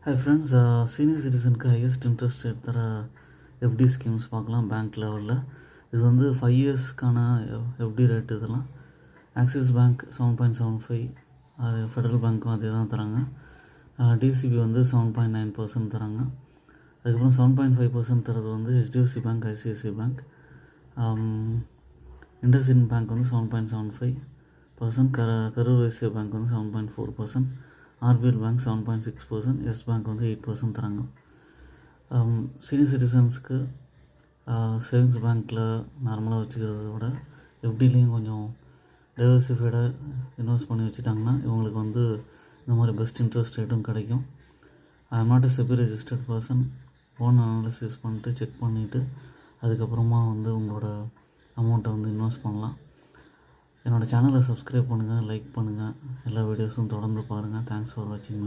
Hi friends, senior சிட்டிசனுக்கு highest interest rate தர FD schemes பார்க்கலாம் பேங்க் லெவலில். இது வந்து 5 இயர்ஸ்க்கான எஃப்டி ரேட். இதெல்லாம் ஆக்சிஸ் பேங்க் 7.75, அது ஃபெடரல் பேங்க்கும் அதே தான் தராங்க. டிசிபி வந்து 7.9% தராங்க. அதுக்கப்புறம் 7.5% தரது வந்து HDFC bank, ICICI bank. IndusInd bank வந்து 7.75%, கரூர் வைஸ்யா பேங்க் வந்து 7.4%, ஆர்பிஎல் பேங்க் 7.6%, எஸ் பேங்க் வந்து 8% தராங்க. சீனியர் சிட்டிசன்ஸ்க்கு சேவிங்ஸ் பேங்க்கில் நார்மலாக வச்சுக்கிறத விட எஃப்டிலையும் கொஞ்சம் டைவர்சிஃபைடாக இன்வெஸ்ட் பண்ணி வச்சுட்டாங்கன்னா இவங்களுக்கு வந்து இந்த மாதிரி பெஸ்ட் இன்ட்ரெஸ்ட் ரேட்டும் கிடைக்கும். I am not a SEBI registered person. Own analysis பண்ணிட்டு செக் பண்ணிவிட்டு அதுக்கப்புறமா வந்து உங்களோட அமௌண்ட்டை வந்து இன்வெஸ்ட் பண்ணலாம். என்னோடய சேனலை சப்ஸ்கிரைப் பண்ணுங்கள், லைக் பண்ணுங்கள், எல்லா வீடியோஸும் தொடர்ந்து பாருங்கள். தேங்க்ஸ் ஃபார் வாட்சிங்.